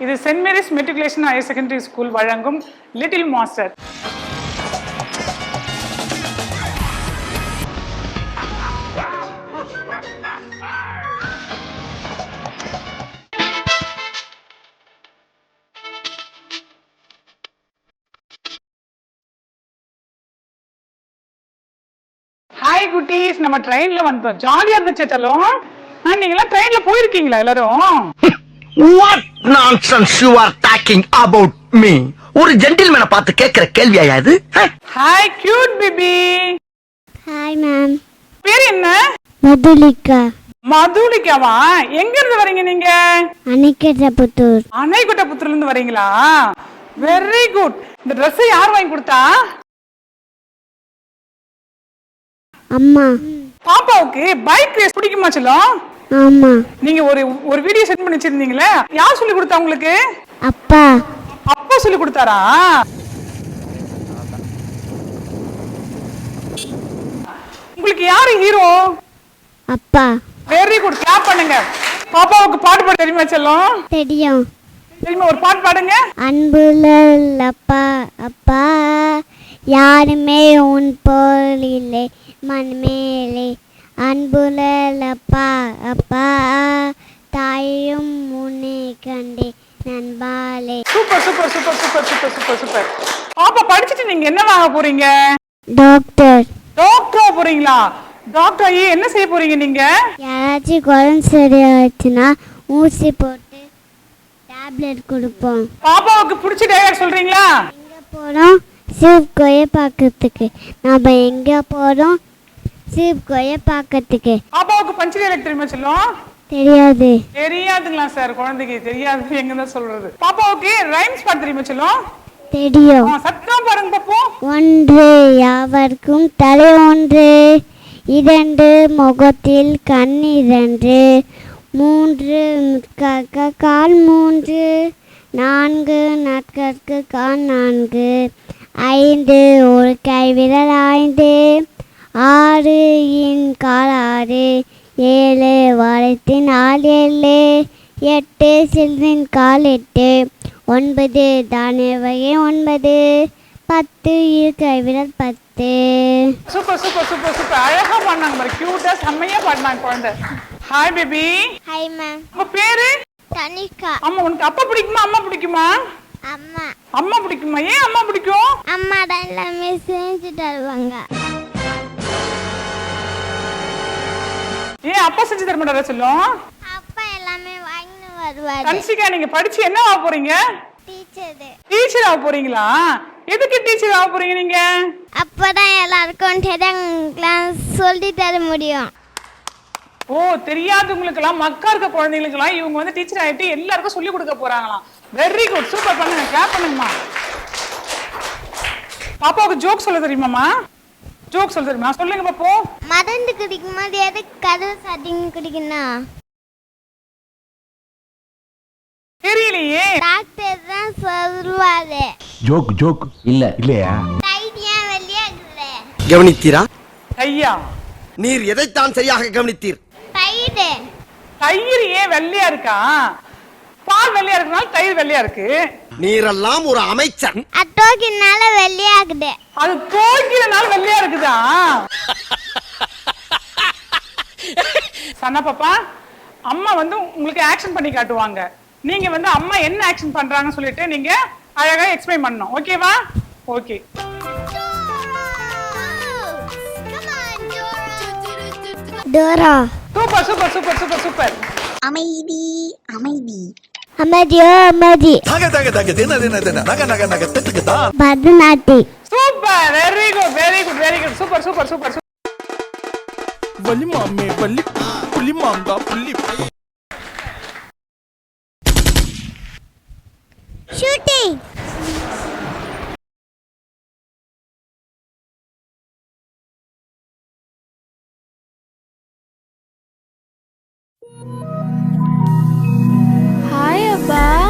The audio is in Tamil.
இது saint Mary's matriculation higher secondary school வழங்கும் லிட்டில் மாஸ்டர். ஹாய் குட்டீஸ், நம்ம ட்ரெயின்ல வந்தோம். ஜாலியா இருந்துச்சு செல்லம். நீங்க எல்லாம் ட்ரெயின்ல போயிருக்கீங்களா எல்லாரும்? What nonsense you are talking about me? ஒரு ஜென்டில்மேனை பார்த்து கேக்குற கேள்வியா இது? Hi cute baby. Hi ma'am. பேர் என்ன? மதுலிகா. மதுலிகாவா? எங்க இருந்து வரீங்க நீங்க? அணைக்கட்டபுத்தூர். அணைக்கட்டபுத்தூர்ல இருந்து வரீங்களா? Very good. இந்த Dress யார் வாங்கி கொடுத்தா? அம்மா. பாப்பாவுக்கு பைக் ரேஸ் பிடிக்குமா செல்லம்? ஆமா. நீங்க ஒரு வீடியோ சென்ட் பண்ணி வச்சிருந்தீங்களே, யார் சொல்லி கொடுத்தா உங்களுக்கு? அப்பா. அப்பா சொல்லி கொடுத்தாரா? உங்களுக்கு யாரு ஹீரோ? அப்பா. வெரி குட், கிளாப் பண்ணுங்க. பாப்பாவுக்கு பாட்டு பாட தெரியுமா செல்லம்? தெரியும். தெரியுமா? ஒரு பாட்டு பாடுங்க. அன்புள்ள அப்பா அப்பா யாருமே உன் போல் இல்லை மண்மேலே, அன்புள்ள அப்பா அப்பா தாயும் உன்னை கண்டே நண்பாலே. Super super super super super super super. பாப்பா படிச்சிட்டு நீங்க என்ன ஆக போறீங்க? டாக்டர். டாக்டரா போறீங்களா? டாக்டர் ஆகி என்ன செய்ய போறீங்க நீங்க? யாராச்சும் குழந்தை சரியாச்சுன்னா ஊசி போட்டு டேப்லெட் கொடுப்போம். பாப்பாவுக்கு பிடிச்ச டயலாக் சொல்றீங்களா? எங்க போறோம்? சிவகோயை பார்க்கறதுக்கு. நாம எங்க போறோம்? சிவகோயை பார்க்கறதுக்கு. பாப்பாவுக்கு பஞ்சு டயலாக் தெரியுமா செல்லம்? தெரியாது. தெரியாதுங்களா சார்? குழந்தைக்கு தெரியாது எங்க தான் சொல்றது. பாப்பாவுக்கு ரைம்ஸ் பாட தெரியுமா செல்லம்? தெரியும். சத்தம் பாருங்க பாப்போம். ஒன்று யாவர்க்கும் தலை ஒன்று, இரண்டு முகத்தில் கண் இரண்டு, மூன்று முட்காக்க கால் மூன்று, நான்கு நாட்கற்கு கால் நான்கு, ஐந்து ஒரு கைவிரல் ஐந்து, ஆறு இன் கால் ஆறு, ஏழு வாரத்தின் ஆள் ஏழு, எட்டு சில்லின் கால் எட்டு, ஒன்பது தானிய வகை ஒன்பது, பத்து இரு கைவிரல் பத்து. Super super super super. அழகா பாடினாங்க பாரு, கியூட்டா செம்மையா பாடினாங்க குழந்தை. Hi baby. Hi ma'am. உங்க பேரு? தனிகா. அம்மா, உனக்கு அப்பா பிடிக்குமா அம்மா பிடிக்குமா? அம்மா. அம்மா பிடிக்குமா? ஏன் அம்மா பிடிக்கும்? அம்மா தான் எல்லாமே செஞ்சு தருவாங்க. ஏன் அப்பா செஞ்சு தர மாட்டாரா செல்லம்? அப்பா எல்லாமே வாங்கி வருவாரு. கன்சிகா, நீங்க படிச்சு என்ன ஆக போறீங்க? டீச்சர். டீச்சர் ஆக போறீங்களா? எதுக்கு டீச்சர் ஆக போறீங்க நீங்க? அப்பதான் எல்லாருக்கும் தெரியாத சொல்லி தர முடியும். ஓ, தெரியாதவங்களுக்கெல்லாம் மக்கா இருக்க குழந்தைங்களுக்கெல்லாம் இவங்க வந்து டீச்சர் ஆயிட்டு எல்லாருக்கும் சொல்லி கொடுக்க போறாங்களாம். Very good, super. பண்ணுங்க, கிளாப் பண்ணுங்கம்மா. பாப்பாவுக்கு ஜோக் சொல்ல தெரியுமாம்மா? ஜோக் சொல்ல தெரியுமா? சொல்லுங்க பாப்போம். மருந்து குடிக்கும் போது எதுக்கு கதவு சாத்திங்க குடிக்கணும்? தெரியலையே. டாக்டர் தான் சொல்வாரு. ஜோக் ஜோக் இல்ல இல்லையா? தைரியா வெளியே இருக்குதே. கவனித்தீரா? ஐயா, நீர் எதைத்தான் சரியாக கவனித்தீர்? தயிர். தயிர் ஏன் வெள்ளையா இருக்கா? பால் வெள்ளையா இருக்கனால தயிர் வெள்ளையா இருக்கு. நீரெல்லாம் ஒரு அமைச்சர். அட்டோக்கினால வெளியாகுது. அது தோக்கினால வெள்ளையா இருக்குதா? சன்னா பாப்பா, அம்மா வந்து உங்களுக்கு ஆக்ஷன் பண்ணி காட்டுவாங்க. நீங்க வந்து அம்மா என்ன ஆக்ஷன் பண்றாங்கன்னு சொல்லிட்டு நீங்க அழகா எக்ஸ்பிளைன் பண்ணணும். ஓகேவா? Okay. Dora. Super super super super super. அமைதி அமைதி அமைதியோ அமைதி. பரதநாட்டி. Super, very good very good very good. Super super super. வலி மாமே வலி புலி மாம்டா புலி. ஷூட்டிங். Hi Abba.